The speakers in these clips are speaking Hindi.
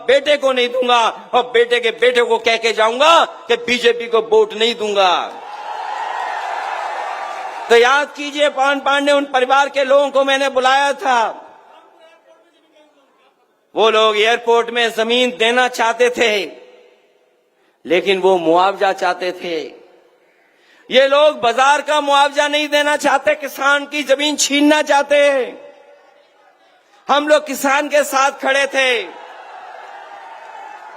बेटे को नहीं दूंगा और बेटे के बेटे को कह के जाऊंगा कि बीजेपी को वोट नहीं दूंगा। तो याद कीजिए, पवन पांडे उन परिवार के लोगों को मैंने बुलाया था। वो लोग एयरपोर्ट में जमीन देना चाहते थे, लेकिन वो मुआवजा चाहते थे। ये लोग बाजार का मुआवजा नहीं देना चाहते, किसान की जमीन छीनना चाहते हैं। हम लोग किसान के साथ खड़े थे,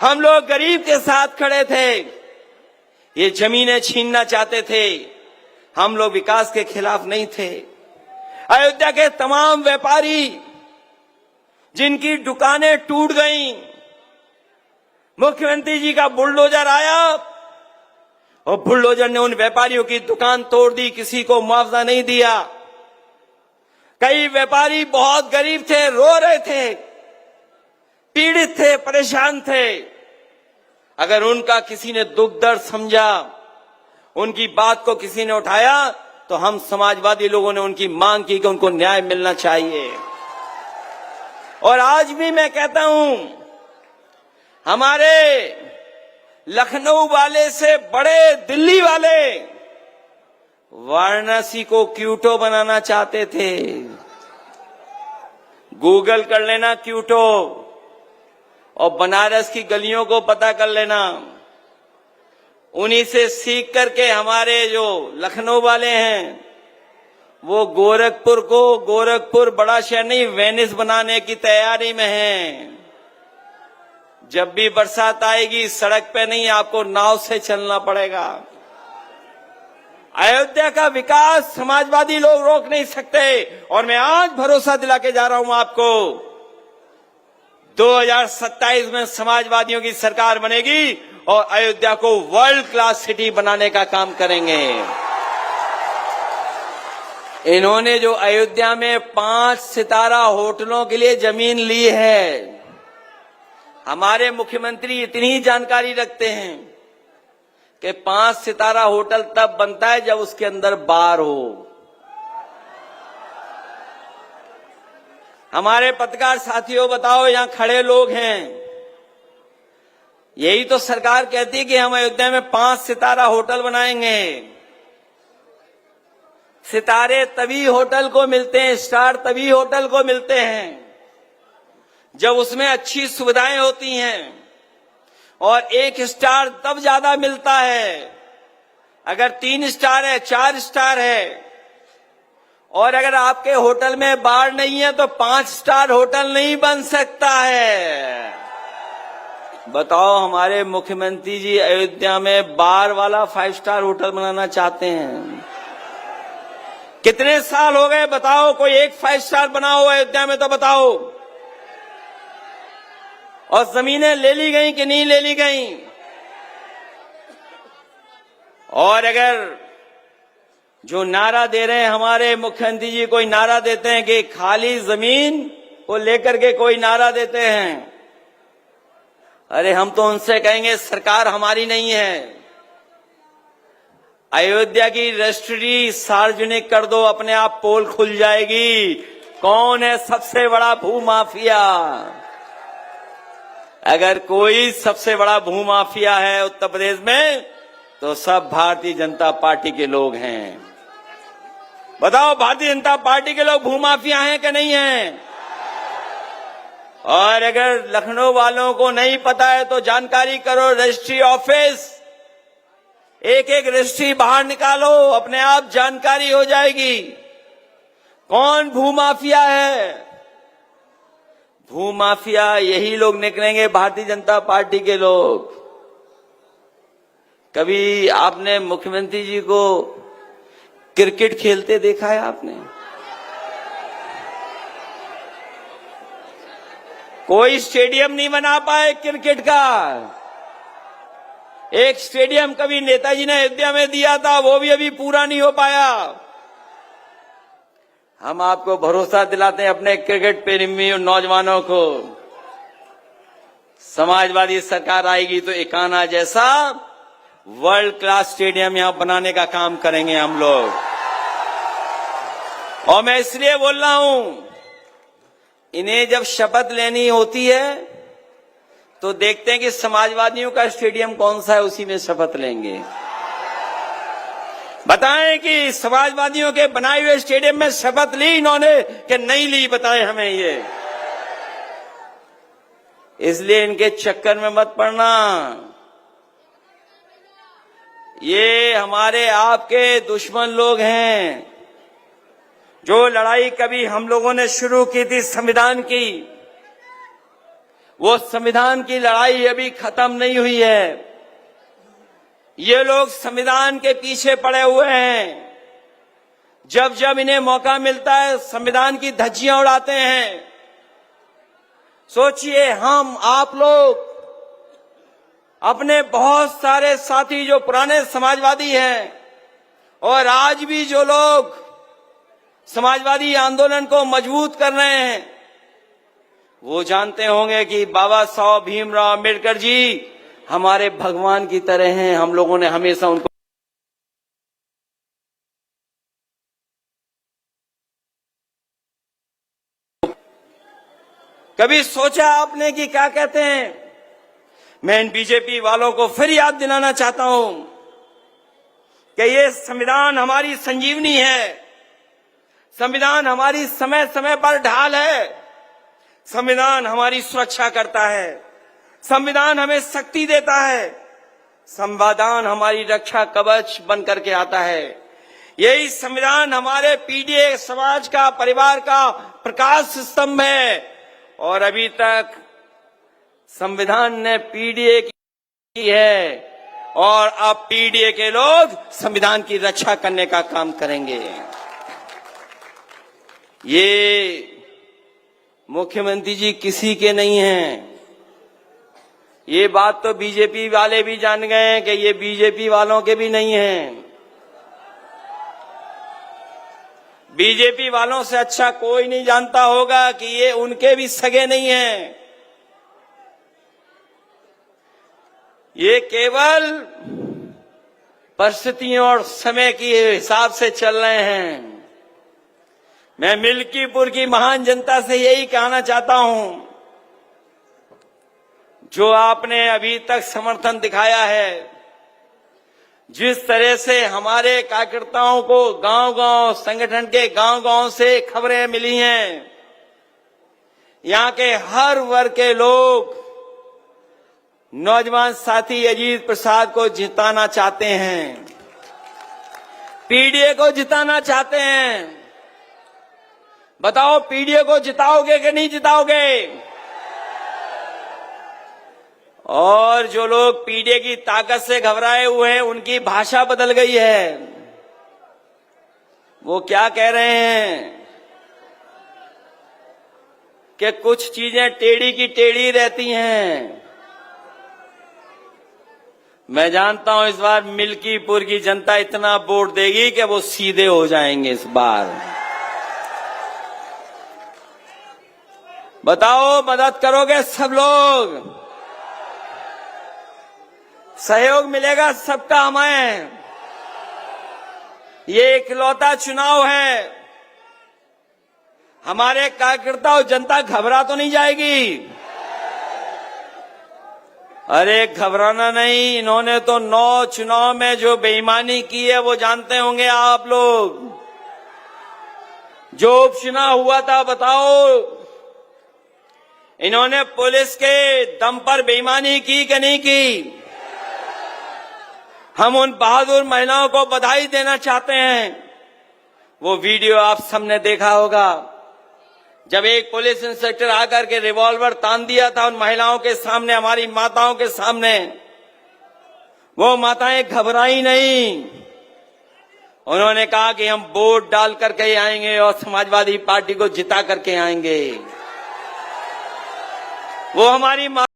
हम लोग गरीब के साथ खड़े थे। ये जमीनें छीनना चाहते थे, हम लोग विकास के खिलाफ नहीं थे। अयोध्या के तमाम व्यापारी जिनकी दुकानें टूट गईं, मुख्यमंत्री जी का बुलडोजर आया और बुलडोजर ने उन व्यापारियों की दुकान तोड़ दी, किसी को मुआवजा नहीं दिया। कई व्यापारी बहुत गरीब थे, रो रहे थे, पीड़ित थे, परेशान थे। अगर उनका किसी ने दुख दर्द समझा, उनकी बात को किसी ने उठाया, तो हम समाजवादी लोगों ने उनकी मांग की कि उनको न्याय मिलना चाहिए। और आज भी मैं कहता हूं, हमारे लखनऊ वाले से बड़े दिल्ली वाले वाराणसी को क्यूटो बनाना चाहते थे। गूगल कर लेना क्यूटो, और बनारस की गलियों को पता कर लेना। उन्हीं से सीख करके हमारे जो लखनऊ वाले हैं, वो गोरखपुर बड़ा शहर नहीं, वेनिस बनाने की तैयारी में हैं। जब भी बरसात आएगी, सड़क पे नहीं, आपको नाव से चलना पड़ेगा। अयोध्या का विकास समाजवादी लोग रोक नहीं सकते। और मैं आज भरोसा दिला के जा रहा हूं आपको, 2027 में समाजवादियों की सरकार बनेगी और अयोध्या को वर्ल्ड क्लास सिटी बनाने का काम करेंगे। इन्होंने जो अयोध्या में 5 सितारा होटलों के लिए जमीन ली है, हमारे मुख्यमंत्री इतनी जानकारी रखते हैं कि 5 सितारा होटल तब बनता है जब उसके अंदर बार हो। हमारे पत्रकार साथियों, बताओ, यहां खड़े लोग हैं, यही तो सरकार कहती है कि हम अयोध्या में 5 सितारा होटल बनाएंगे। सितारे तभी होटल को मिलते हैं, स्टार तभी होटल को मिलते हैं जब उसमें अच्छी सुविधाएं होती हैं। और 1 स्टार तब ज्यादा मिलता है अगर 3 स्टार है, 4 स्टार है। और अगर आपके होटल में बार नहीं है तो 5 स्टार होटल नहीं बन सकता है। बताओ, हमारे मुख्यमंत्री जी अयोध्या में बार वाला 5 स्टार होटल बनाना चाहते हैं। कितने साल हो गए, बताओ, कोई एक 5 स्टार बना हो अयोध्या में तो बताओ। और जमीनें ले ली गई कि नहीं ले ली गई। और अगर जो नारा दे रहे हैं हमारे मुख्यमंत्री जी, कोई नारा देते हैं कि खाली जमीन को लेकर के कोई नारा देते हैं, अरे हम तो उनसे कहेंगे सरकार हमारी नहीं है। अयोध्या की रजिस्ट्री सार्वजनिक कर दो, अपने आप पोल खुल जाएगी। कौन है सबसे बड़ा भूमाफिया? अगर कोई सबसे बड़ा भूमाफिया है उत्तर प्रदेश में, तो सब भारतीय जनता पार्टी के लोग हैं। बताओ, भारतीय जनता पार्टी के लोग भूमाफिया हैं कि नहीं हैं? और अगर लखनऊ वालों को नहीं पता है तो जानकारी करो, रजिस्ट्री ऑफिस, एक एक रजिस्ट्री बाहर निकालो, अपने आप जानकारी हो जाएगी कौन भूमाफिया है। भूमाफिया यही लोग निकलेंगे, भारतीय जनता पार्टी के लोग। कभी आपने मुख्यमंत्री जी को क्रिकेट खेलते देखा है आपने? कोई स्टेडियम नहीं बना पाए क्रिकेट का। एक स्टेडियम कभी नेताजी ने अयोध्या में दिया था, वो भी अभी पूरा नहीं हो पाया। हम आपको भरोसा दिलाते हैं अपने क्रिकेट प्रेमी नौजवानों को, समाजवादी सरकार आएगी तो एकाना जैसा वर्ल्ड क्लास स्टेडियम यहां बनाने का काम करेंगे हम लोग। और मैं इसलिए बोल रहा हूं, इन्हें जब शपथ लेनी होती है तो देखते हैं कि समाजवादियों का स्टेडियम कौन सा है, उसी में शपथ लेंगे। बताएं कि समाजवादियों के बनाए हुए स्टेडियम में शपथ ली इन्होंने कि नहीं ली, बताएं हमें ये। इसलिए इनके चक्कर में मत पड़ना। ये हमारे आपके दुश्मन लोग हैं। जो लड़ाई कभी हम लोगों ने शुरू की थी संविधान की, वो संविधान की लड़ाई अभी खत्म नहीं हुई है। ये लोग संविधान के पीछे पड़े हुए हैं। जब जब इन्हें मौका मिलता है संविधान की धज्जियां उड़ाते हैं। सोचिए, हम आप लोग अपने बहुत सारे साथी जो पुराने समाजवादी हैं और आज भी जो लोग समाजवादी आंदोलन को मजबूत कर रहे हैं, वो जानते होंगे कि बाबा साहब भीमराव अम्बेडकर जी हमारे भगवान की तरह हैं। हम लोगों ने हमेशा उनको कभी सोचा आपने कि क्या कहते हैं? मैं इन बीजेपी वालों को फिर याद दिलाना चाहता हूं कि ये संविधान हमारी संजीवनी है। संविधान हमारी समय समय पर ढाल है। संविधान हमारी सुरक्षा करता है। संविधान हमें शक्ति देता है। संविधान हमारी रक्षा कवच बन करके आता है। यही संविधान हमारे पीढ़ी समाज का, परिवार का प्रकाश स्तंभ है। और अभी तक संविधान ने पीडीए की है और अब पीडीए के लोग संविधान की रक्षा करने का काम करेंगे। ये मुख्यमंत्री जी किसी के नहीं हैं। ये बात तो बीजेपी वाले भी जान गए हैं कि ये बीजेपी वालों के भी नहीं हैं। बीजेपी वालों से अच्छा कोई नहीं जानता होगा कि ये उनके भी सगे नहीं हैं। ये केवल परिस्थितियों और समय के हिसाब से चल रहे हैं। मैं मिल्कीपुर की महान जनता से यही कहना चाहता हूं, जो आपने अभी तक समर्थन दिखाया है, जिस तरह से हमारे कार्यकर्ताओं को गांव-गांव, संगठन के गांव-गांव से खबरें मिली हैं, यहां के हर वर्ग के लोग नौजवान साथी अजीत प्रसाद को जिताना चाहते हैं, पीडीए को जिताना चाहते हैं। बताओ, पीडीए को जिताओगे कि नहीं जिताओगे? और जो लोग पीडीए की ताकत से घबराए हुए हैं, उनकी भाषा बदल गई है। वो क्या कह रहे हैं कि कुछ चीजें टेढ़ी की टेढ़ी रहती हैं। मैं जानता हूं इस बार मिल्कीपुर की जनता इतना वोट देगी कि वो सीधे हो जाएंगे इस बार। बताओ, मदद करोगे सब लोग? सहयोग मिलेगा सबका हमें। ये इकलौता चुनाव है। हमारे कार्यकर्ता और जनता घबरा तो नहीं जाएगी? अरे घबराना नहीं। इन्होंने तो 9 चुनाव में जो बेईमानी की है वो जानते होंगे आप लोग। जो उपचुनाव हुआ था, बताओ, इन्होंने पुलिस के दम पर बेईमानी की कि नहीं की? हम उन बहादुर महिलाओं को बधाई देना चाहते हैं। वो वीडियो आप सबने देखा होगा, जब एक पुलिस इंस्पेक्टर आकर के रिवॉल्वर तान दिया था उन महिलाओं के सामने, हमारी माताओं के सामने। वो माताएं घबराई नहीं। उन्होंने कहा कि हम वोट डाल करके आएंगे और समाजवादी पार्टी को जिता करके आएंगे। वो हमारी